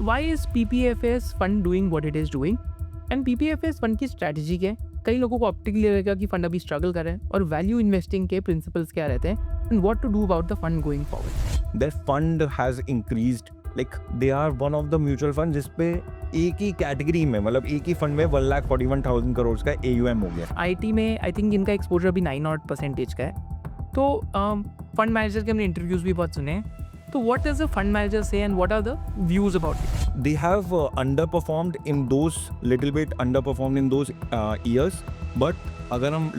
why is PPFAS fund doing what it is doing? And PPFAS fund की strategy क्या है? कई लोगों को ऑप्टिकली लगेगा कि फंड अभी स्ट्रगल कर रहे हैं, और वैल्यू इन्वेस्टिंग के प्रिंसिपल्स क्या रहते हैं and what to do about the fund going forward. Their fund has increased. Like they are one of the mutual funds जिसपे एक ही कैटेगरी में मतलब एक ही फंड में 1,41,000 करोड़ का AUM हो गया. IT में आई थिंक इनका एक्सपोजर अभी 9% का है. तो फंड मैनेजर के हमने इंटरव्यूज भी बहुत सुने हैं. तो what does the fund manager say and what are the views about it? They have underperformed in those little bit underperformed in those years. But अगर हम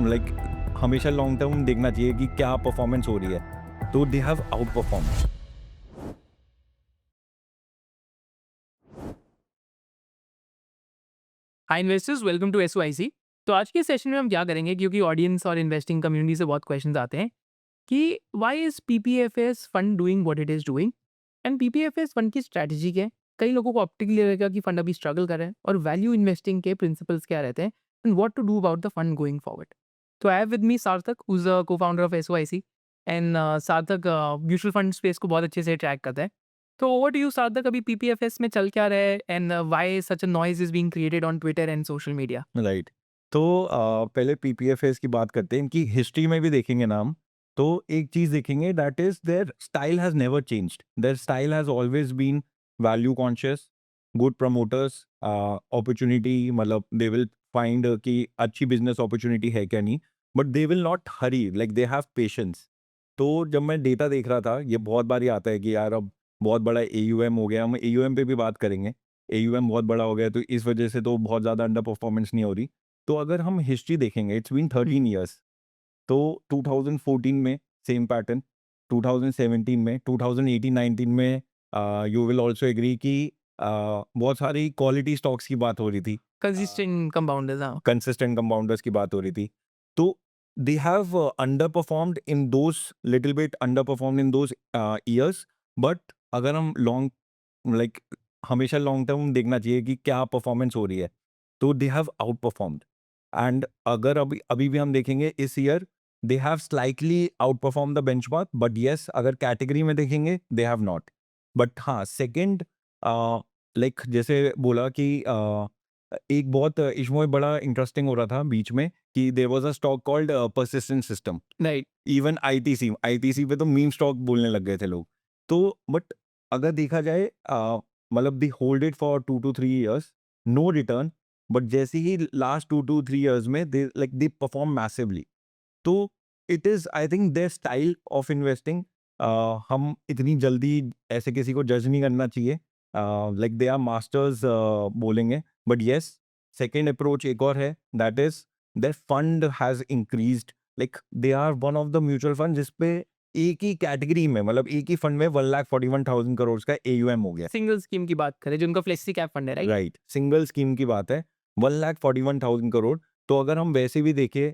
like हमेशा लॉन्ग टर्म देखना चाहिए कि क्या परफॉर्मेंस हो रही है, तो they have outperformed. Hi investors, welcome to SOIC. तो आज के सेशन में हम क्या करेंगे, क्योंकि ऑडियंस और इन्वेस्टिंग कम्युनिटी से बहुत क्वेश्चंस आते हैं कि why is PPFAS fund doing what it is doing, and PPFAS fund की स्ट्रैटेजी क्या है? कई लोगों को ऑप्टिकली लगेगा कि फंड अभी स्ट्रगल कर रहे हैं, और वैल्यू इन्वेस्टिंग के प्रिंसिपल्स क्या रहते हैं and what to do about the fund going forward. तो I have with me Sarthak, who is co-founder of SOIC, and Sarthak mutual fund space को बहुत अच्छे से ट्रैक करता है. तो ओवर टू यू सार्थक, अभी PPFAS में चल क्या रहा है and why such a noise is being created on Twitter and social media? Right. तो पहले PPFAS की बात करते हैं. इनकी हिस्ट्री में भी देखेंगे नाम, तो एक चीज देखेंगे, that is their style has never changed. Their style has always been value conscious, good promoters, opportunity, मतलब दे विल फाइंड कि अच्छी बिजनेस अपॉर्चुनिटी है क्या नहीं, but they will not Hari, like they have patience. तो जब मैं data देख रहा था, ये बहुत बार ही आता है कि यार अब बहुत बड़ा AUM हो गया, हम AUM पे भी बात करेंगे. AUM बहुत बड़ा हो गया, तो इस वजह से तो बहुत ज़्यादा अंडर परफॉर्मेंस नहीं हो रही. तो अगर हम हिस्ट्री देखेंगे, इट्स बीन 13 ईयर्स. तो 2014 में सेम पैटर्न, 2017 में, 2018-19 में यू विल ऑल्सो एग्री कि बहुत सारी क्वालिटी स्टॉक्स की बात हो रही थी, कंसिस्टेंट कंपाउंडर्स. हाँ, कंसिस्टेंट कंपाउंडर्स की बात हो रही थी. तो they have underperformed in those little bit underperformed in those years. But अगर हम लाइक हमेशा लॉन्ग टर्म देखना चाहिए कि क्या परफॉर्मेंस हो रही है, तो they have out performed. And अगर अभी अभी भी हम देखेंगे इस year, they have slightly out perform the benchmark. But yes, अगर कैटेगरी में देखेंगे, दे हैव नॉट. बट हाँ, सेकेंड, लाइक जैसे बोला कि एक बहुत इसमें बड़ा इंटरेस्टिंग हो रहा था बीच में कि there was a stock called persistent system. Right. Even ITC पे तो मीम स्टॉक बोलने लग गए थे लोग. तो बट अगर देखा जाए, मतलब they hold it for 2 to 3 years, no return. But जैसे ही लास्ट 2 to 3 years में दे परफॉर्म मैसिवली. तो it is, I think, their style of investing. हम इतनी जल्दी ऐसे किसी को जज नहीं करना चाहिए, लाइक दे आर मास्टर्स बोलेंगे. बट येस, सेकेंड अप्रोच एक और है, that is their fund has increased. Like they are one of the mutual fund जिसपे एक ही कैटेगरी में, मतलब एक ही फंड में 1,41,000 करोड़ का AUM हो गया. सिंगल स्कीम की बात करें, जो उनका फ्लेक्सी कैप फंड है, राइट? राइट, सिंगल स्कीम की बात है, 1,41,000 करोड़. तो अगर हम वैसे भी देखें,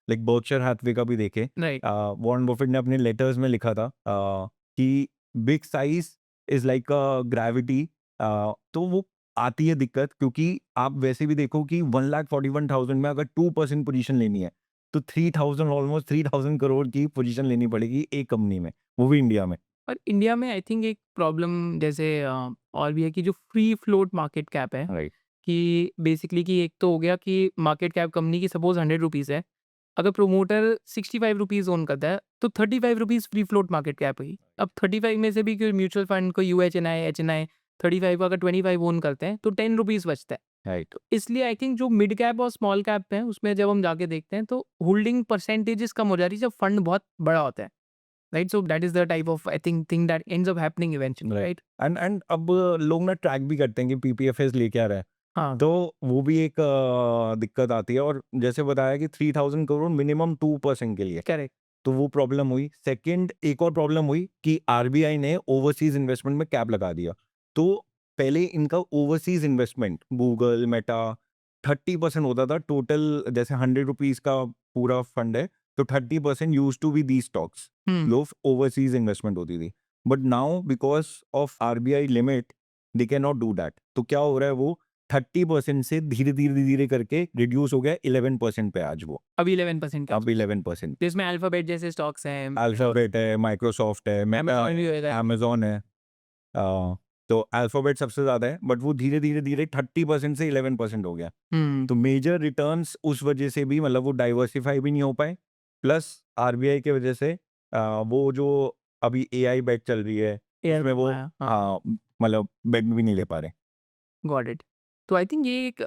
लाइक बर्कशायर हैथवे का भी देखें, राइट. वॉरेन बफेट ने अपने लेटर्स में लिखा था कि big size is like a gravity. तो वो आती है दिक्कत, क्योंकि आप वैसे भी देखो कि 1,41,000 में अगर 2% पोजीशन लेनी है, तो 3,000, ऑलमोस्ट 3,000 करोड़ की पोजीशन लेनी पड़ेगी एक कंपनी में, वो भी इंडिया में. और इंडिया में आई थिंक एक प्रॉब्लम जैसे और भी है कि जो फ्री फ्लोट मार्केट कैप है, राइट. कि बेसिकली कि एक तो हो गया कि मार्केट कैप कंपनी की सपोज 100 रुपीज़ है, अगर प्रोमोटर 65 रुपीज़ ओन करता है तो 35 rupees free float market cap हुई. अब 35 में से भी कोई म्यूचुअल फंड, कोई UHNI, HNI 35 का अगर 25 ओन करते हैं तो 10 रुपीज़ बचता है. राइट. तो इसलिए आई थिंक जो मिड कैप और स्मॉल कैप है, उसमें जब हम जाके देखते हैं तो होल्डिंग परसेंटेजेस कम हो जा रही है जब फंड बहुत बड़ा होता है, right? So that is the type of I think thing that ends up happening eventually, right? And अब लोग ना ट्रैक भी करते हैं कि PPFAS ले क्या रहा है. हाँ. तो वो भी एक दिक्कत आती है. और जैसे बताया कि 3,000 करोड़ मिनिमम 2% के लिए, करेक्ट. तो वो प्रॉब्लम हुई. सेकंड, एक और प्रॉब्लम हुई कि RBI ने ओवरसीज इन्वेस्टमेंट में कैप लगा दिया. तो पहले इनका ओवरसीज इन्वेस्टमेंट गूगल, मेटा 30% होता था टोटल. जैसे 100 रुपीज का पूरा फंड है, तो 30% use to be the stocks, low overseas investment होती थी. But now because of RBI limit, they can not do that. तो क्या हो रहा है, वो 30% से धीरे धीरे धीरे करके रिड्यूस हो गया 11% पे आज वो. अभी 11% का, अब 11%. जिसमें अल्फाबेट जैसे स्टॉक्स हैं, अल्फाबेट है, माइक्रोसॉफ्ट है, Amazon भी होएगा. Amazon है, तो अल्फाबेट सबसे ज़्यादा है, बट वो धीरे-धीरे 30% से 11% हो गया। हम्म तो मेजर रिटर्न्स उस वजह से भी मतलब वो डाइवर्सिफ़ाई भी नहीं हो पाए, प्लस आरबीआई की वजह से वो जो अभी एआई बेट चल रही है, एयर उसमें वो हाँ हाँ, मतलब बेट भी नहीं ले पा रहे। Got it. तो आई थिंक ये एक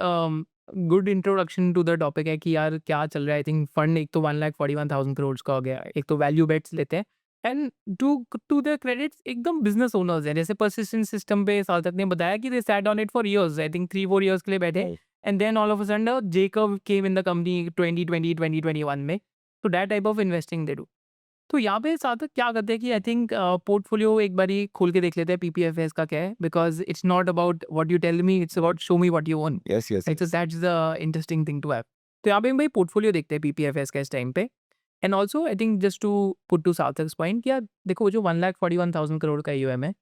good introduction to the topic है कि यार क्या चल रहा है। आई थिंक फंड एक तो 1,41,000 करोड़ का हो गया, एक तो वैल्यू बेट्स लेते हैं and to to the credits एकदम बिजनेस ओनर्स हैं। जैसे परसिस्टेंट सिस्टम पे सार्थक ने बताया कि they sat on it for years, I think 3-4 years के लिए बैठे right. And then all of a sudden Jacob came in the company 2020-2021 में। तो that type of investing they do. तो यहाँ पे सार्थक क्या करते हैं कि आई थिंक पोर्टफोलियो एक बारी खोल के देख लेते हैं पीपीएफएस का क्या है, because it's not about what you tell me, it's about show me what you own. Yes, yes, right, so yes. That's the interesting thing to have. तो यहाँ पे हम भाई पोर्टफोलियो देखते हैं पीपीएफएस का इस टाइम पे। And also I think just to put to Sarthak's point कि यार देखो वो जो 1,41,000 करोड़ का ईयूएम है,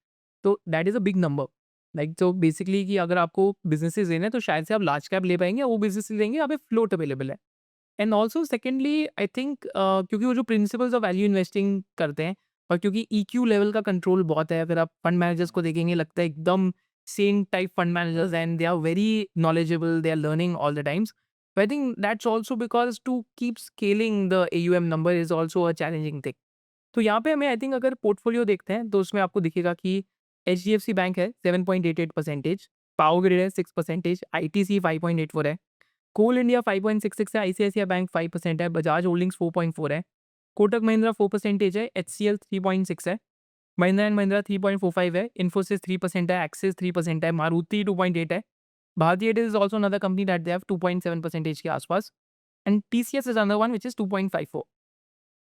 तो that is a big number. Like तो बेसिकली कि अगर आपको बिजनेसेस लेने हैं तो शायद से आप लार्ज कैप ले पाएंगे, वो बिजनेस लेंगे यहाँ पे फ्लोट अवेलेबल है। And also secondly I think क्योंकि वो जो प्रिंसिपल्स ऑफ वैल्यू इन्वेस्टिंग करते हैं और क्योंकि ईक्यू लेवल का कंट्रोल बहुत है, अगर आप फंड मैनेजर्स को देखेंगे लगता है एकदम same type fund managers and they are very knowledgeable, they are learning all the times. I think that's also because to keep scaling the AUM number is also a challenging thing. तो यहाँ पे हमें I think अगर portfolio देखते हैं तो उसमें आपको दिखेगा कि HDFC बैंक है 7.88%, पावर ग्रिड है 6%, ITC 5.84 है, कोल इंडिया 5.66 है, आईसीआईसीआई बैंक 5% है, बजाज होल्डिंग्स 4.4 है, कोटक महिंद्रा 4% है, HCL 3.6 है, महिंद्रा एंड महिंद्रा 3.45 है, इन्फोसिस 3% है, एक्सिस 3% है, मारुति 2.8 है, भारतीय Airtel is also another company that they have 2.7% के आसपास, and TCS is another one which is 2.54।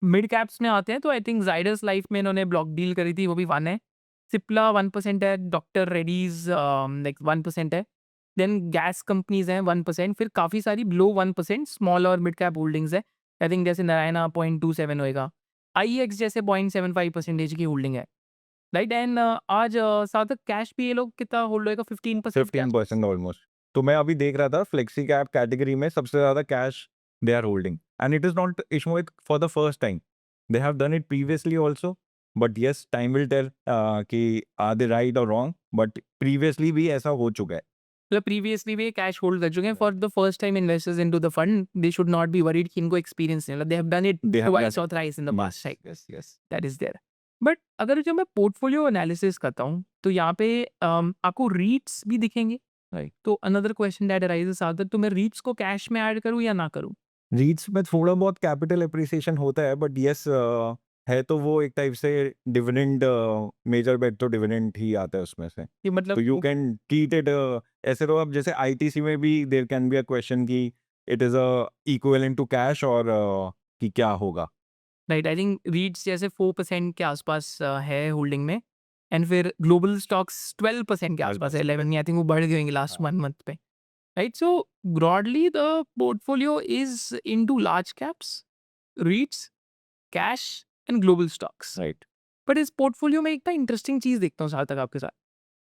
Mid caps में आते हैं तो आई थिंक जाइडस लाइफ में इन्होंने ब्लॉक डील करी थी, वो भी 1 है, सिप्ला 1% है, डॉक्टर रेड्डीज लाइक 1% है, देन गैस कंपनीज हैं 1%, फिर काफ़ी सारी बिलो 1% स्मॉल और मिड कैप होल्डिंग्स है। आई थिंक जैसे नारायणा 0.27 होएगा, IEX जैसे 0.75% की होल्डिंग है। राइट एंड आज साथ कैश भी ये लोग कितना होल्ड होएगा, 15% के आसपास। 15% ऑलमोस्ट। तो मैं अभी देख रहा था फ्लेक्सी कैप कैटेगरी में सबसे ज़्यादा cash they are holding, and it is not issue it for the first time. They have done it previously also, but yes time will tell कि आर दे राइट और रॉन्ग, बट प्रीवियसली भी ऐसा हो चुका है। मतलब प्रीवियसली भी cash hold कर चुके हैं। For the first time investors into the fund they should not be worried कि इनको एक्सपीरियंस नहीं, they have done it they have done twice और it. Thrice in the past, right, yes, yes. That is there. But अगर जब मैं portfolio analysis करता हूँ तो यहाँ पे आपको रीट्स भी दिखेंगे। राइट। तो अनदर क्वेश्चन दैट अराइजेस आता है, तो मैं रीट्स को कैश में ऐड करूँ या ना करूँ? रीट्स में थोड़ा बहुत कैपिटल एप्रिसिएशन होता है, बट येस है तो वो एक टाइप से डिविडेंड, मेजर बेट तो डिविडेंड ही आता है उसमें से। कि तो मतलब यू कैन ट्रीट इट ऐसे। तो अब जैसे आईटीसी में भी there can be a question कि it is a equivalent to cash और कि क्या होगा। राइट, आई थिंक रीट्स जैसे 4% के आसपास है होल्डिंग में, एंड फिर ग्लोबल स्टॉक्स 12% के आसपास है, 11 आई थिंक वो बढ़ गए होंगे लास्ट हाँ। 1 मंथ पे। Right, so broadly the portfolio is into large caps, REITs, cash and global stocks. Right. But इस पोर्टफोलियो में एक ना इंटरेस्टिंग चीज़ देखता हूँ साथ तक आपके साथ,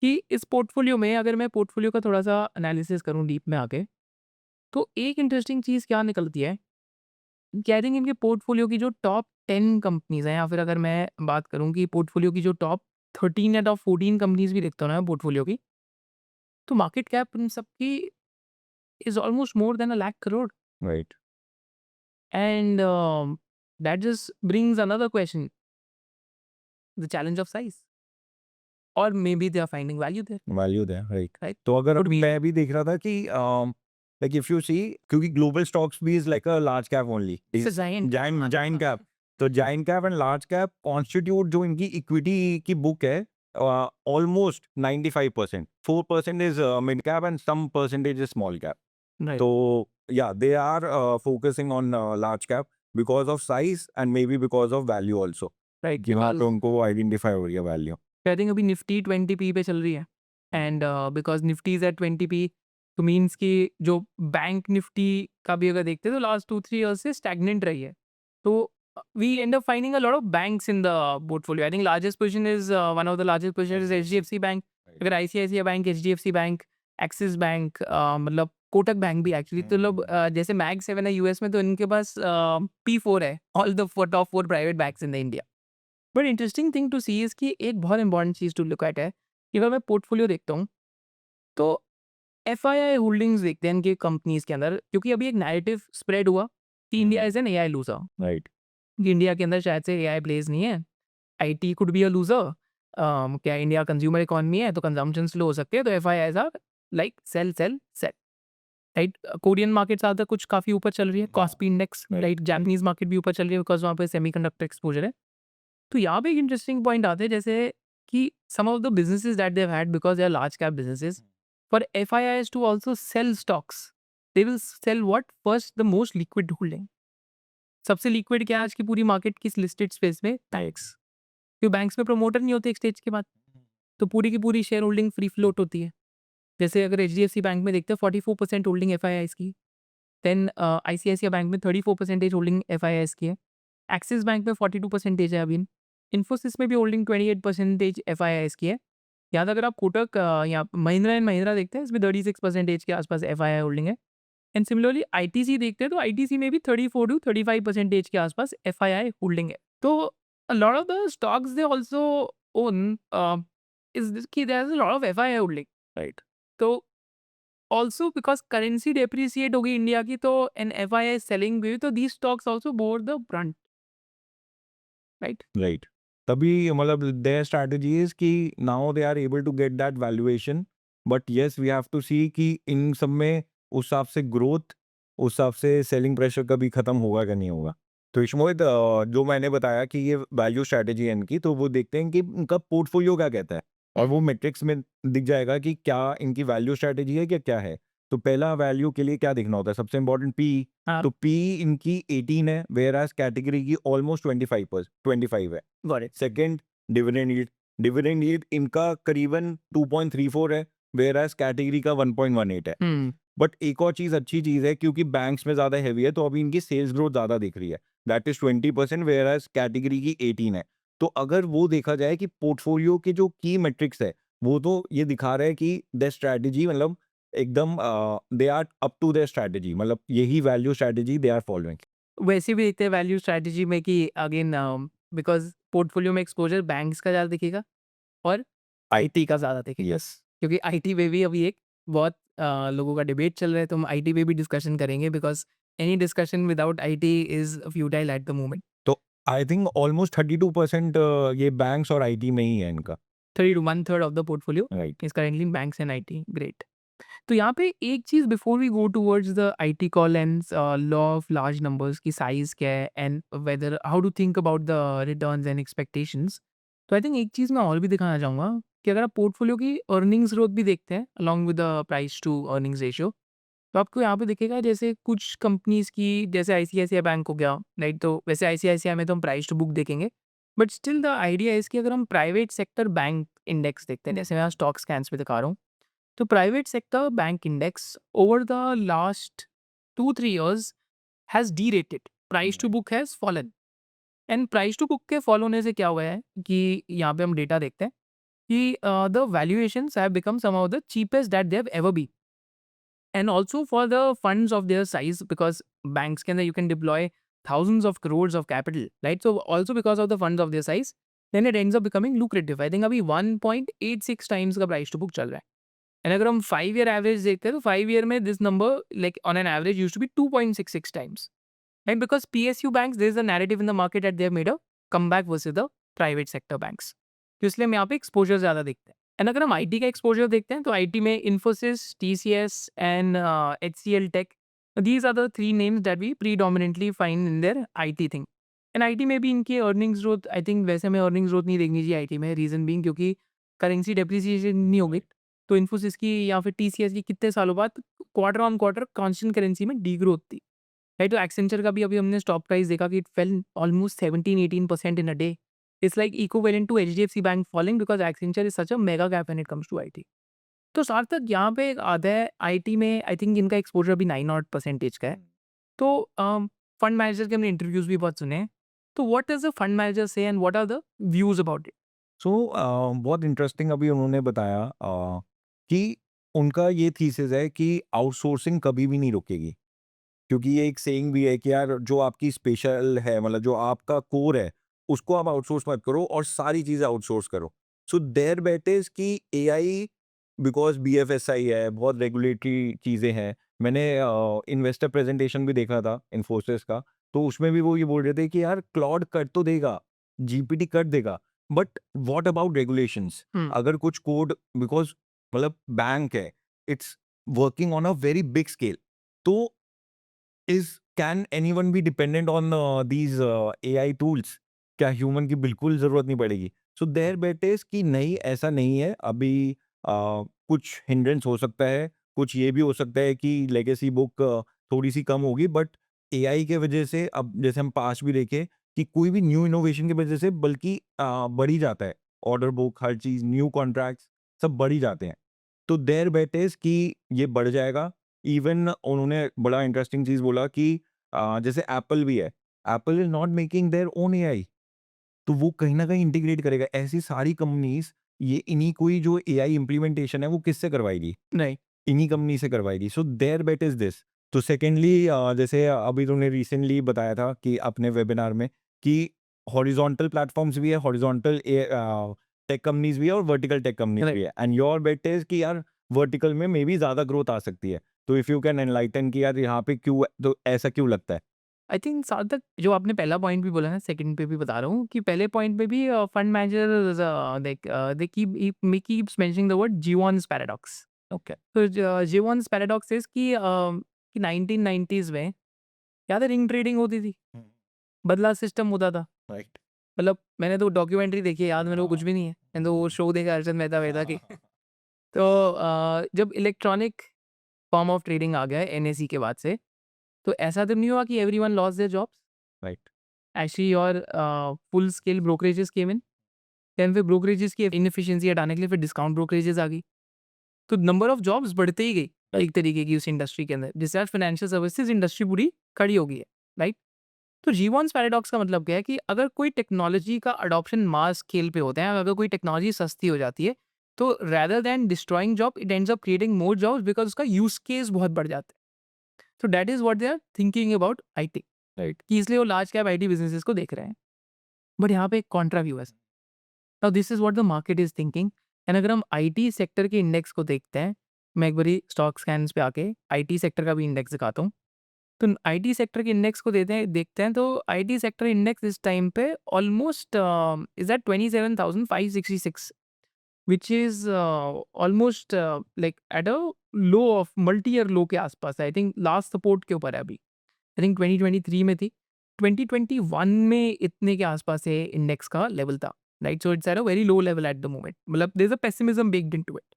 कि इस पोर्टफोलियो में अगर मैं पोर्टफोलियो का थोड़ा सा एनालिसिस करूँ डीप में आके, तो एक इंटरेस्टिंग चीज़ क्या निकलती है कि आई थिंक इनके पोर्टफोलियो की जो टॉप 10 कंपनीज हैं, या फिर अगर मैं बात करूँ कि पोर्टफोलियो की जो टॉप 13 या टॉप 14 कंपनीज भी देखता हूँ ना पोर्टफोलियो की, तो मार्केट कैप इन सबकी is almost more than 1,00,000 crore. Right. And that just brings another question, the challenge of size. Or maybe they are finding value there, value दें, राइट। right? तो अगर Could be. मैं भी देख रहा था कि लाइक इफ यू सी, क्योंकि ग्लोबल स्टॉक्स भी is like a large cap only, It's a giant. Giant cap. तो giant cap and large cap constitute जो इनकी इक्विटी की बुक है almost 95%। 4% is mid cap and some percentage is small cap. Right. तो या they are focusing on large cap because of size and maybe because of value also, Right. कि वहाँ पे Because उनको identify हो रही है वैल्यू। I think अभी निफ्टी 20p पे चल रही है, and because Nifty is at 20p, तो मीन्स कि जो बैंक निफ्टी का भी अगर देखते हैं तो लास्ट 2-3 ईयर्स से स्टैग्नेंट रही है। तो we end up finding a lot of banks in the portfolio. I think largest position is one of the largest position is HDFC bank. अगर ICICI bank, HDFC bank, Axis bank, मतलब Kotak bank भी actually, तो लोग जैसे mag 7 है US में, तो इनके पास P4 है, all the top 4 private banks in the India. But interesting thing to see is कि एक बहुत इंपॉर्टेंट चीज़ टू लुक एट है कि अगर मैं पोर्टफोलियो देखता हूँ तो एफआईआई होल्डिंग्स देखते हैं इनके कंपनीज के अंदर, क्योंकि अभी एक नैरेटिव स्प्रेड हुआ कि India is an AI loser, right. कि इंडिया के अंदर शायद से एआई प्लेस नहीं है, IT could be a loser, क्या इंडिया कंज्यूमर इकोनॉमी है तो कंजम्पशन स्लो हो सकते हैं, तो FIIs are like sell sell sell, right. Korean market ज़्यादा कुछ काफ़ी ऊपर चल रही है, KOSPI index, Right. Right. Japanese market भी ऊपर चल रही है बिकॉज वहाँ पे सेमीकंडक्टर एक्सपोजर है। तो यहाँ पे एक इंटरेस्टिंग पॉइंट आते हैं, जैसे कि some of the businesses that they have had because they are large cap businesses, for FIIs to also sell stocks, they will sell what first the most liquid holding. सबसे liquid क्या है आज की पूरी मार्केट की listed space में? Banks. क्योंकि banks में प्रमोटर नहीं होते एक स्टेज के बाद, तो पूरी की पूरी शेयर होल्डिंग फ्री फ्लोट होती है। जैसे अगर एचडीएफसी बैंक में देखते हैं 44% होल्डिंग एफआईआईज की, देन आईसीआईसीआई बैंक में 34% होल्डिंग एफआईआईज की है, एक्सिस बैंक में 42% है अभी, इन्फोसिस में भी होल्डिंग 28% एफआईआईज की है। यहाँ तक अगर आप कोटक या महिंद्रा एंड महिंद्रा देखते हैं, इसमें 36% के आसपास एफआईआई होल्डिंग है। एंड सिमिलरली आईटीसी देखते हैं तो आईटीसी में भी 34 to 35% के आसपास एफआईआई होल्डिंग है। तो a lot of the stocks they also own is this कि there is a lot of FII holding, right. तो ऑल्सो बिकॉज करेंसी डेप्रिसिएट होगी इंडिया की, तो एन एफआईआई सेलिंग भी, तो these stocks also bore the brunt, right. Right. तभी मतलब their strategy is कि now they are able to get that valuation, but yes we have to see कि इन सब में उस हिसाब से ग्रोथ, उस हिसाब से सेलिंग प्रेशर कभी खत्म होगा कि नहीं होगा। तो इशमोहित, जो मैंने बताया कि ये वैल्यू स्ट्रैटेजी है इनकी, तो वो देखते हैं कि उनका पोर्टफोलियो क्या कहता है, और वो मैट्रिक्स में दिख जाएगा कि क्या इनकी वैल्यू स्ट्रैटेजी है कि क्या है। तो पहला वैल्यू के लिए क्या देखना होता है, सबसे इंपॉर्टेंट पी। हाँ, तो पी इनकी 18 है, वेयर एज कैटेगरी की ऑलमोस्ट 25 है। Got it. Second, dividend yield. Dividend yield इनका करीबन 2.34 है, वेयर एज कैटेगरी का 1.18 है। हम्म, बट एक और चीज, अच्छी चीज है, क्योंकि बैंक्स में ज्यादा हैवी है, तो अभी इनकी सेल्स ग्रोथ ज्यादा दिख रही है, that is 20%, whereas category की 18 है। तो अगर वो देखा जाए कि पोर्टफोलियो के जो की मेट्रिक्स है, वो तो ये दिखा रहा है कि द स्ट्रैटेजी मतलब एकदम they are up to their strategy, मतलब यही value strategy they are following. वैसे भी देखते हैं वैल्यू स्ट्रैटेजी में कि अगेन बिकॉज पोर्टफोलियो में एक्सपोजर बैंक्स का ज़्यादा दिखेगा और आईटी का ज़्यादा दिखेगा, यस। क्योंकि आईटी पे भी अभी एक बहुत लोगों का डिबेट चल रहा है, तो हम आईटी पे भी डिस्कशन करेंगे because any discussion without IT is futile eight the moment. तो आई थिंक ऑलमोस्ट 32% ये बैंक्स और आईटी में ही है इनका। 30 to 1/3 of the portfolio right. Is currently banks and IT, great. तो यहाँ पे एक चीज़ before we go towards the IT call and law of large numbers की साइज क्या है and whether how to think about the returns and expectations, तो I think एक चीज़ मैं और भी दिखाना चाहूँगा कि अगर आप पोर्टफोलियो की अर्निंग्स ग्रोथ भी देखते हैं along with the price to earnings ratio, तो आपको यहाँ पे दिखेगा जैसे कुछ कंपनीज की, जैसे आईसीआईसीआई बैंक हो गया, राइट। तो वैसे आईसीआईसीआई में तो हम प्राइस टू बुक देखेंगे, बट स्टिल द आइडिया है इसकी, अगर हम प्राइवेट सेक्टर बैंक इंडेक्स देखते हैं, जैसे मैं स्टॉक स्कैन्स पे दिखा रहा हूँ, तो private sector bank index over the last 2-3 years has derated, price to book has fallen. And price to book के फॉल होने से क्या हुआ है कि यहाँ पे हम डेटा देखते हैं कि the valuations have become some of the cheapest that they have ever be, and also for the funds of their size, because banks के अंदर you can deploy thousands of crores of capital, right? So also because of the funds of their size, then it ends up becoming lucrative. I think अभी 1.86 times का price to book चल रहा है। And अगर हम 5 year average देखते हैं तो 5 ईयर में this number like on an average used to be 2.66 times, and because PSU banks there is a narrative in the market that they have made a comeback versus the private sector banks, तो इसलिए हम यहाँ पे exposure ज़्यादा देखते हैं। And अगर हम आईटी का एक्सपोजर देखते हैं तो आईटी में Infosys, TCS and HCL tech, these are the 3 names that we predominantly find in their IT thing. And IT में भी इनकी अर्निंग्स ग्रोथ, आई थिंक वैसे हमें अर्निंग्स ग्रोथ नहीं देखनी चाहिए आईटी में, रीजन बीइंग क्योंकि करेंसी डेप्रिसिएशन नहीं होगी, तो इन्फोसिस की या फिर टीसीएस की कितने सालों बाद quarter on quarter constant currency में डीग्रोथ थी, राइट। तो एक्सेंचर का भी अभी हमने स्टॉक प्राइस देखा कि it fell almost 17-18% in a day. It's like equivalent to HDFC bank falling because Accenture is such a mega cap when it comes to IT. तो सार्थक यहाँ पे एक आधा है आईटी में, आई थिंक इनका एक्सपोजर अभी 9% का है। तो फंड मैनेजर के हमने इंटरव्यूज भी बहुत सुने हैं, तो what does the fund manager say and what are the views about it? So बहुत इंटरेस्टिंग अभी उन्होंने बताया कि उनका ये थीसिस है कि आउटसोर्सिंग कभी भी नहीं रुकेगी, क्योंकि ये एक सेइंग भी है कि यार जो आपकी स्पेशल है, मतलब जो आपका कोर है, उसको आप आउटसोर्स मत करो और सारी चीज़ें आउटसोर्स करो। सो देयर बेट इज कि एआई, बिकॉज बीएफएसआई है, बहुत रेगुलेटरी चीज़ें हैं। मैंने इन्वेस्टर प्रेजेंटेशन भी देखा था इन्फोसिस का, तो उसमें भी वो ये बोल रहे थे कि यार क्लॉड कर तो देगा, जीपीटी कर देगा, बट व्हाट अबाउट रेगुलेशंस? अगर कुछ कोड, बिकॉज मतलब बैंक है, it's working on a very big scale, तो is can anyone be dependent on these AI tools? क्या ह्यूमन की बिल्कुल जरूरत नहीं पड़ेगी? सो देयर बेट इज कि नहीं, ऐसा नहीं है अभी। कुछ हिंड्रेंस हो सकता है, कुछ ये भी हो सकता है कि लेगेसी बुक थोड़ी सी कम होगी, बट एआई के वजह से अब जैसे हम पास भी देखें कि कोई भी न्यू इनोवेशन की वजह से बल्कि बढ़ ही जाता है। ऑर्डर बुक, हर चीज, न्यू कॉन्ट्रैक्ट्स सब बढ़ ही जाते हैं। तो देयर बेट इज कि ये बढ़ जाएगा। इवन उन्होंने बड़ा इंटरेस्टिंग चीज बोला कि जैसे एप्पल भी है, Apple is not making their own AI, तो वो कहीं ना कहीं इंटीग्रेट करेगा। ऐसी सारी कंपनीज, ये इन्हीं कोई जो एआई इम्प्लीमेंटेशन है वो किससे करवाएगी? नहीं, इन्हीं कंपनी से करवाएगी। So their bet is this. तो सेकेंडली, जैसे अभी तुमने रिसेंटली बताया था कि अपने वेबिनार में कि हॉरिजॉन्टल प्लेटफॉर्म्स भी है, हॉरिजॉन्टल टेक कंपनीज भी है और वर्टिकल टेक कंपनीज भी राइट। है, एंड योर बेट इज कि यार वर्टिकल में मे बी ज्यादा ग्रोथ आ सकती है। तो इफ यू कैन एनलाइटन कि यार यहाँ पे क्यों, तो ऐसा क्यों लगता है? आई थिंक साथ तक जो आपने पहला पॉइंट भी बोला ना, सेकंड पे भी बता रहा हूँ कि पहले पॉइंट पे भी fund manager they keeps mentioning the word Jevons paradox. Okay. तो जीवॉन्स पैराडॉक्स इज कि 1990s में याद है रिंग ट्रेडिंग होती थी, बदला सिस्टम होता था। राइट। मतलब मैंने तो डॉक्यूमेंट्री देखी है, याद मेरे को कुछ भी नहीं है, मैंने तो वो शो देखा अर्षद मेहता वेहता की। तो जब इलेक्ट्रॉनिक फॉर्म ऑफ ट्रेडिंग आ गया है एनएसी के बाद से, तो ऐसा तो नहीं हुआ कि everyone lost their jobs. Right. Actually और फुल स्केल ब्रोकरेजेस केम इन, देन फिर ब्रोकरेजेस की इनएफिशिएंसी हटाने के लिए फिर डिस्काउंट ब्रोकरेजेस आ गई, तो नंबर ऑफ जॉब्स बढ़ते ही गई एक तरीके की उस इंडस्ट्री के अंदर, जिससे आज फाइनेंशियल सर्विसेज इंडस्ट्री पूरी खड़ी हो गई है, राइट। तो जीवॉन्स पैराडॉक्स का मतलब क्या है कि अगर कोई टेक्नोलॉजी का अडॉप्शन मास स्केल पे होता है, अगर कोई टेक्नोलॉजी सस्ती हो जाती है, तो rather than destroying job it ends up creating more jobs because उसका यूज केस बहुत बढ़ जाता है। तो that is what they are thinking about IT, right, कि इसलिए वो लार्ज कैप आईटी बिजनेसेस को देख रहे हैं। बट यहाँ पे एक कॉन्ट्रा व्यू है। Now this is what the market is thinking. And अगर हम आईटी सेक्टर के इंडेक्स को देखते हैं, मैं एक बारी स्टॉक स्कैन्स पे आके आईटी सेक्टर का भी इंडेक्स दिखाता हूँ। तो आईटी सेक्टर के इंडेक्स को देखते हैं तो आईटी सेक्टर इंडेक्स इस टाइम पे almost is at 27,566, which is almost like at a low of multi year low के आसपास है। आई थिंक लास्ट सपोर्ट के ऊपर है अभी, आई थिंक 2023 में थी, 2021 में इतने के आसपास है इंडेक्स का लेवल था, right. So it's at a very low level at the moment, मतलब there is a pessimism baked into it.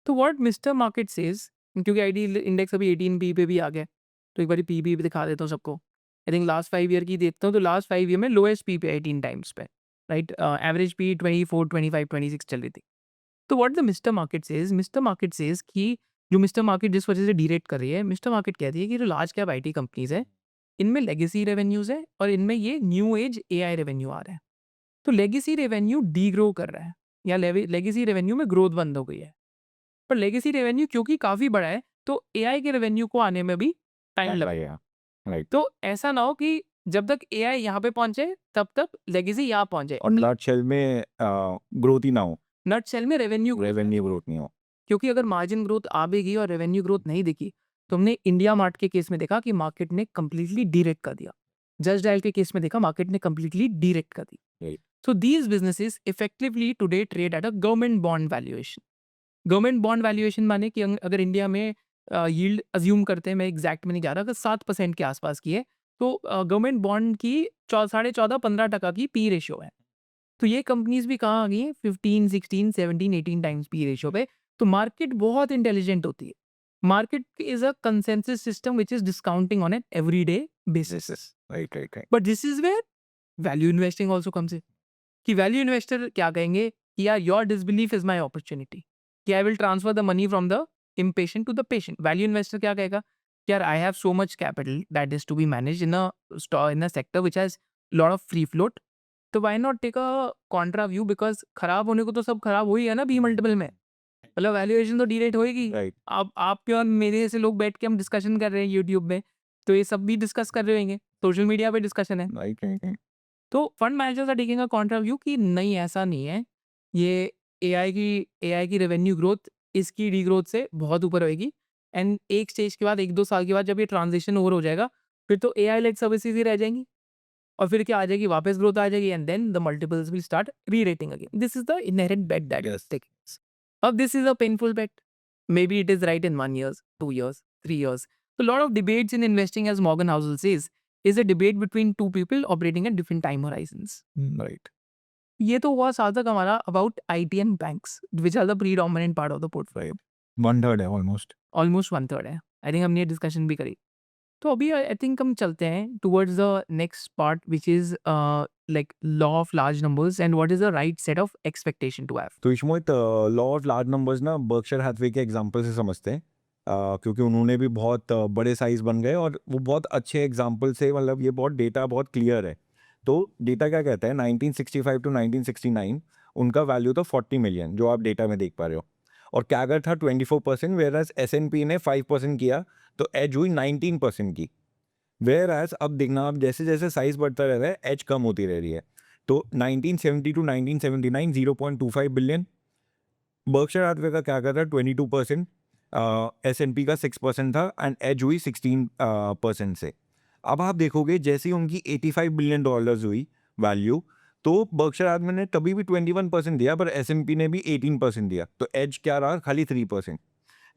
तो व्हाट मिस्टर मार्केट सेज, क्योंकि आईटी इंडेक्स अभी 18 पी पे भी आ गया, तो एक बार पी भी दिखा देता हूँ सबको। आई थिंक लास्ट 5 ईयर की देखता हूँ, तो लास्ट 5 ईयर में लोएस्ट पी पे 18 टाइम्स पे, राइट। एवरेज पी 24, 25, 26 चल रही थी। तो what the mister market says कि जो मिस्टर मार्केट जिस वजह से डीरेट कर रही है, मिस्टर मार्केट कहती है कि जो लार्ज कैप आईटी कंपनीज है, इनमें लेगेसी रेवेन्यूज है और इनमें ये न्यू एज एआई रेवेन्यू आ रहा है। तो लेगेसी रेवेन्यू डीग्रो कर रहा है, या लेगेसी रेवेन्यू में ग्रोथ बंद हो गई है। पर लेगेसी रेवेन्यू क्योंकि काफ़ी बड़ा है, तो एआई के रेवेन्यू को आने में भी टाइम लगेगा। लगेगा। राइट। तो ऐसा ना हो कि जब तक एआई यहाँ पे पहुँचे, तब तक लेगेसी यहाँ पहुँचे। और लार्ज शेल में ग्रोथ ही ना हो, नट सेल में रेवेन्यू ग्रोथ, रेवेन्यू ग्रोथ नहीं हो। क्योंकि अगर मार्जिन ग्रोथ आ भी गई और रेवेन्यू ग्रोथ नहीं दिखी, तो हमने इंडिया मार्ट के केस में देखा कि मार्केट ने कंप्लीटली डीरेट कर दिया। जस्ट डायल के केस में देखा मार्केट ने कंप्लीटली डीरेट कर दी। Right. So these businesses effectively today trade at a government bond valuation. Government bond valuation माने कि अगर इंडिया में यील्ड अज्यूम करते हैं, मैं एग्जैक्ट में नहीं जा रहा, अगर 7% के आसपास की है, तो गवर्नमेंट बॉन्ड की 14.5-15% की पी रेशियो है। तो ये कंपनीज भी कहाँ आ गई हैं, 15, 16, 17, 18 टाइम्स पी रेशियो पे। तो मार्केट बहुत इंटेलिजेंट होती है। Market is a consensus system which is discounting on an everyday basis. Right. Right. Right. But this is where value investing also comes in, कि वैल्यू इन्वेस्टर क्या कहेंगे कि यार your disbelief is my opportunity, कि I will transfer the money from the impatient to the patient. Value investor क्या कहेगा, यार I have so much capital that is to be manage in a sector which has lot of free float, तो why not take a contra view, because खराब होने को तो सब खराब हो ही है ना बी मल्टीपल में, मतलब वैल्यूएशन तो डीरेट होएगी। राइट। अब आपके और मेरे जैसे लोग बैठ के हम डिस्कशन कर रहे हैं यूट्यूब में, तो ये सब भी डिस्कस कर रहे होंगे, सोशल मीडिया पे डिस्कशन है। राइट। राइट। तो fund managers are taking a contra view कि नहीं, ऐसा नहीं है, ये एआई की रेवेन्यू ग्रोथ इसकी डी-ग्रोथ से बहुत ऊपर होएगी एंड एक स्टेज के बाद 1-2 साल के बाद जब ये ट्रांज़िशन ओवर हो जाएगा, फिर तो एआई लेड सर्विसेज़ ही रह जाएँगी और फिर क्या आ जाएगी, वापस ग्रोथ आ जाएगी and then the multiples will start re-rating again. This is the inherent bet that Yes. Taking. अब this is a painful bet. Maybe it is right in 1 years, 2 years, 3 years. So a lot of debates in investing, as Morgan Housel says, is a debate between two people operating at different time horizons. Right. ये तो हुआ साल तक हमारा about IT and banks, which are the predominant part of the portfolio. Right. 1/3 है almost. Almost 1/3 है। I think हमने ये discussion भी करी। तो अभी I think हम चलते हैं towards the next part, which is like law of large numbers and what is the right set of expectation to have. तो इशमोहित लॉ ऑफ लार्ज नंबर्स ना बर्कशायर हैथवे के एग्जांपल से समझते हैं क्योंकि उन्होंने भी बहुत बड़े साइज बन गए और वो बहुत अच्छे एग्जांपल से मतलब ये बहुत डेटा बहुत क्लियर है। तो डेटा क्या कहता है 1965 टू 1969 उनका वैल्यू था 40 मिलियन जो आप डेटा में देख पा रहे हो और कैगर था 24%, वेयर एज S&P ने 5% किया तो एज हुई 19% की। वेयर एज अब देखना आप जैसे जैसे साइज बढ़ता रह रहा है एज कम होती रह रही है। तो 1970 टू 1979 0.25 बिलियन। बर्कशायर हैथवे का क्या कर रहा है 22%, S&P का 6% था एंड एज हुई 16% से। अब आप देखोगे जैसे ही उनकी 85 बिलियन डॉलर्स हुई वैल्यू तो बर्कशायर हैथवे ने तभी भी 21% दिया पर S&P ने भी 18% दिया तो एज क्या रहा खाली 3%।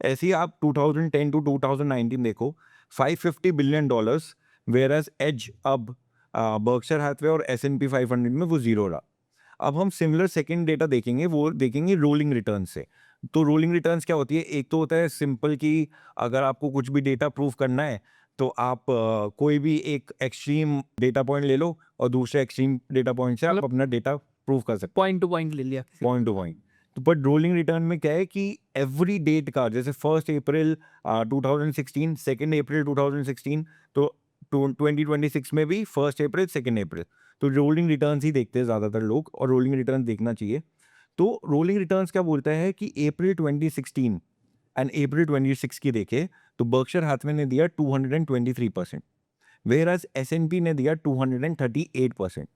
ऐसे ही आप 2010 टू 2019 देखो 550 billion dollars whereas as अब बर्कशायर हैथवे और S&P 500 में वो जीरो रहा। अब हम सिमिलर सेकंड डेटा देखेंगे वो देखेंगे रोलिंग रिटर्न से। तो रोलिंग रिटर्न्स क्या होती है, एक तो होता है सिंपल कि अगर आपको कुछ भी डेटा प्रूव करना है तो आप कोई भी एक एक्सट्रीम डेटा पॉइंट ले लो और दूसरे एक्सट्रीम डेटा पॉइंट से आप अपना डेटा प्रूव कर सकते पॉइंट टू पॉइंट ले लिया। हैं पॉइंट टू पॉइंट। तो बट रोलिंग रिटर्न में क्या है कि एवरी डेट का जैसे 1 अप्रैल 2016, 2 अप्रैल 2016 तो 2026 में भी 1 अप्रैल 2 अप्रैल। तो रोलिंग रिटर्न्स ही देखते हैं ज़्यादातर लोग और रोलिंग रिटर्न देखना चाहिए। तो रोलिंग रिटर्न्स क्या बोलता है कि अप्रैल 2016 एंड अप्रैल 26 की देखे तो बर्कशायर हैथवे ने दिया 223%, वेयर एज S&P ने दिया 238%।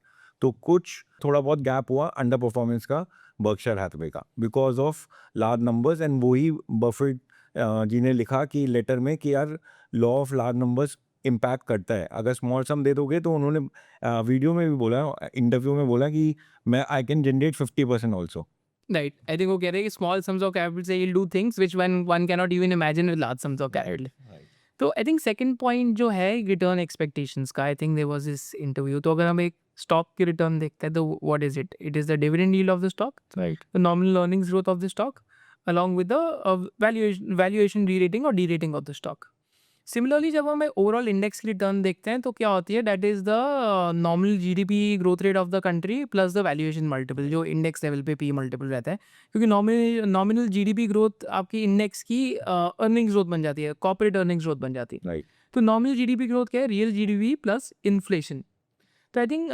तो कुछ थोड़ा बहुत गैप हुआ अंडर परफॉर्मेंस का बर्कशायर हैथवे का because of large numbers and वही बफेट जी ने लिखा कि लेटर में कि यार law of large numbers impact करता है। अगर स्मॉल सम दे दोगे तो उन्होंने वीडियो में भी बोला, इंटरव्यू में बोला कि मैं I can generate 50% also. Right, I think वो कह रहे हैं कि स्मॉल सम्स ऑफ कैपिटल से you'll do things which one cannot even imagine with large sums of capital. तो आई थिंक सेकंड पॉइंट जो है रिटर्न एक्सपेक्टेशंस का, I think there was this interview. तो अगर हम एक स्टॉक की रिटर्न देखते हैं तो what is it? It is the dividend yield of the stock, right. The nominal earnings growth of the stock along with the valuation re-rating और de-rating of the stock. Similarly जब हम overall index की return देखते हैं तो क्या होती है, that is the nominal GDP growth rate of the country plus the valuation multiple जो इंडेक्स लेवल पे पी मल्टीपल रहता है, क्योंकि नॉमिनल जीडीपी ग्रोथ आपकी इंडेक्स की अर्निंग्स ग्रोथ बन जाती है, कॉर्पोरेट अर्निंग्स ग्रोथ बन जाती है। राइट। तो नॉमिनल जीडीपी ग्रोथ क्या है? Real GDP plus inflation. तो आई थिंक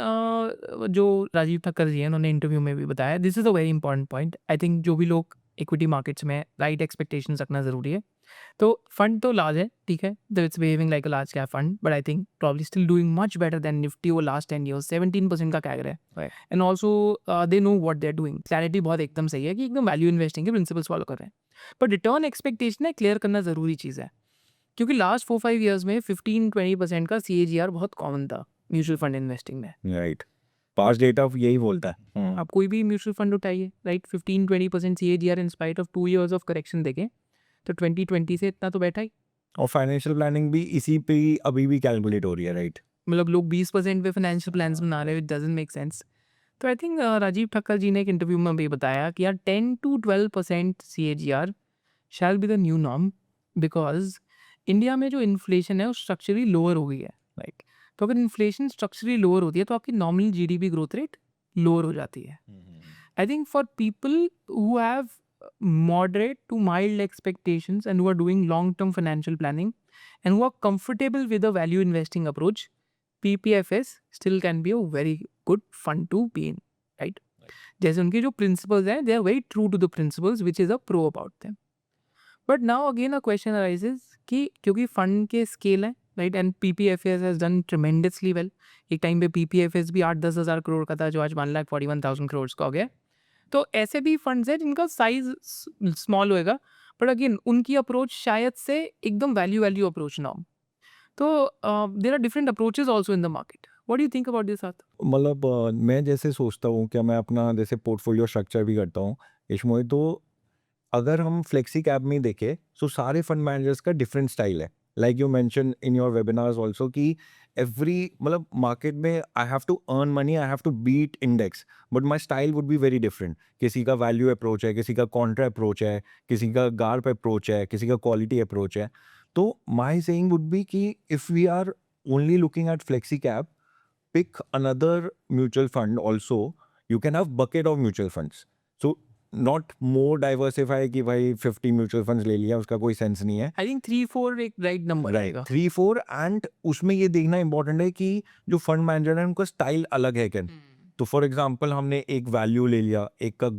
जो राजीव ठक्कर जी हैं उन्होंने इंटरव्यू में भी बताया, this is a very important point. I think जो भी लोग इक्विटी मार्केट्स में राइट एक्सपेक्टेशन रखना ज़रूरी है। तो फंड तो लार्ज है, ठीक है, the it's behaving like a large cap fund, but I think probably still doing much better than Nifty वो लास्ट 10 ईयर्स 17% का कैगर है and also they know what they are doing. Clarity बहुत एकदम सही है कि एकदम वैल्यू इन्वेस्टिंग के प्रिंसिपल्स फॉलो कर रहे हैं, पर रिटर्न एक्सपेक्टेशन है क्लियर करना ज़रूरी चीज़ है, क्योंकि लास्ट 4-5 ईयर्स में 15-20% का CAGR बहुत कॉमन था म्यूचुअल फंड इन्वेस्टिंग में। राइट। पास्ट डेटा यही बोलता है। आप कोई भी म्यूचुअल फंड उठाइए, right, 15-20% CAGR in spite of 2 years of correction देखें तो 2020 से इतना तो बैठा ही। और फाइनेंशियल प्लानिंग भी इसी पे ही अभी भी कैलकुलेट हो रही है। राइट। मतलब लोग 20% पे फाइनेंशियल प्लान्स बना रहे हैं, इट डजंट मेक सेंस। तो आई थिंक राजीव ठक्कर जी ने एक इंटरव्यू में भी बताया कि यार 10-12% CAGR shall be the new norm, because India में जो इन्फ्लेशन है वो स्ट्रक्चरली लोअर हो गई है, राइट। तो अगर इन्फ्लेशन स्ट्रक्चरली लोअर होती है तो आपकी nominal GDP growth rate lower हो जाती है। I think for people who have moderate to mild expectations and who are doing long-term financial planning and who are comfortable with the value investing approach, PPFS still can be a very good fund to be in, right? जैसे उनके जो principles हैं, they are very true to the principles, which is a pro about them. But now again a question arises कि क्योंकि fund के scale है, right, and PPFS has done tremendously well. एक time पे PPFS भी 8-10 हज़ार करोड़ का था जो आज 1,41,000 करोड़ का हो गया। तो ऐसे भी फंड्स हैं जिनका साइज स्मॉल होएगा, बट अगेन उनकी अप्रोच शायद से एकदम वैल्यू अप्रोच ना हो। तो there are different approaches also in the market. What do you think about this Arth? मतलब मैं जैसे सोचता हूँ क्या मैं अपना जैसे पोर्टफोलियो स्ट्रक्चर भी करता हूँ इसमें, तो अगर हम फ्लेक्सी कैप में देखें तो सारे फंड मैनेजर्स का डिफरेंट स्टाइल है। Like you mention in your webinars also कि एवरी मतलब मार्केट में I have to earn money, I have to beat index, but my style would be very different. किसी का वैल्यू अप्रोच है, किसी का कॉन्ट्रा अप्रोच है, किसी का गार्प अप्रोच है, किसी का क्वालिटी अप्रोच है। तो माय सेइंग वुड बी कि if we are only looking at flexi cap, pick another mutual fund also. You can have bucket of mutual funds. So not more diversify कि भाई 50 mutual funds ले लिया, उसका कोई sense नहीं है। आई think 3-4 एक राइट नंबर राइट, रहेगा। 3-4, एंड उसमें ये देखना इंपॉर्टेंट है कि जो फंड मैनेजर है उनका स्टाइल अलग है क्या। तो फॉर एग्जांपल हमने एक वैल्यू ले लिया, एक का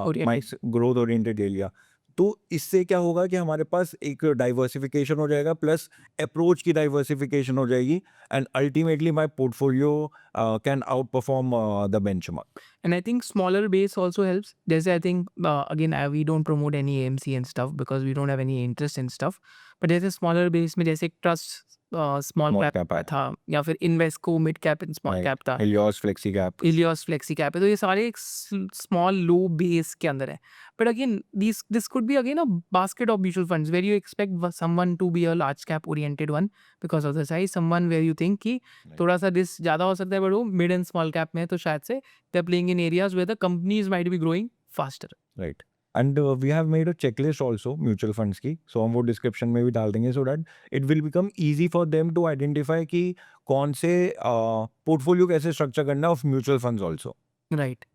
Oriented. ग्रोथ ओरिएंटेड ले लिया, तो इससे क्या होगा कि हमारे पास एक डाइवर्सिफिकेशन हो जाएगा, प्लस अप्रोच की डाइवर्सिफिकेशन हो जाएगी, and ultimately my portfolio can out perform the benchmark. And I think smaller base also helps. There's, I think, again, we don't promote any AMC and stuff because we don't have any interest in stuff. But there's a smaller base में जैसे trust small small cap cap है, था, या फिर Invesco mid cap and small cap था, Helios flexi cap. इलियॉस flexi cap है। तो ये सारे एक स्मॉल लो बेस के अंदर है। But again this could be again a basket of mutual funds where you expect someone to be a large cap oriented one because of the size, someone where you think कि थोड़ा सा risk ज़्यादा हो सकता है, but वो mid and small cap में है, तो शायद से they are playing in areas where the companies might be growing faster. Right, and we have made a checklist also mutual funds की, सो हम वो डिस्क्रिप्शन में भी डाल देंगे, so that it will become easy for them to identify कि कौन से पोर्टफोलियो कैसे स्ट्रक्चर करना है of mutual funds also. Right.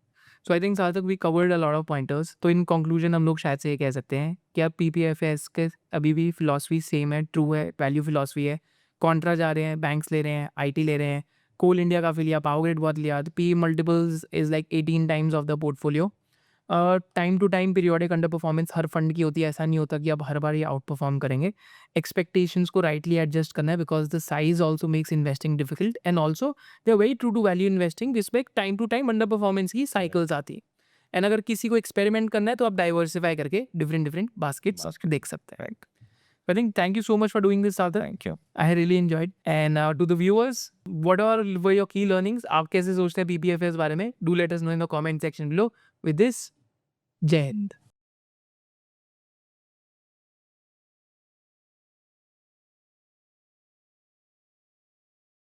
So I think Sarthak we covered a lot of pointers. तो इन कंक्लूजन हम लोग शायद से ये कह सकते हैं कि अब पीपीएफएस के अभी भी फिलॉसफी सेम है, ट्रू है, वैल्यू फिलॉसफी है। कॉन्ट्रा जा रहे हैं, बैंक्स ले रहे हैं, आईटी ले रहे हैं, कोल इंडिया काफ़ी लिया, पावर ग्रिड बहुत लिया। तो P multiples is like 18 times of the portfolio. Time to time periodic underperformance हर फंड की होती है, ऐसा नहीं होता कि आप हर बार ये आउट परफॉर्म करेंगे। एक्सपेक्टेशंस को राइटली एडजस्ट करना है because the size also makes investing difficult, and also they are very true to value investing जिसमें time to time underperformance की साइकिल्स आती है। एंड अगर किसी को एक्सपेरिमेंट करना है तो आप डाइवर्सिफाई करके डिफरेंट बास्केट्स Basket. देख सकते हैं। I think thank you so much for doing this, Sarthak. Thank you. I really enjoyed. And to the viewers, what were your key learnings? आप कैसे सोचते हैं PPFS बारे में? Do let us know in the comment section below. With this, जय हिंद।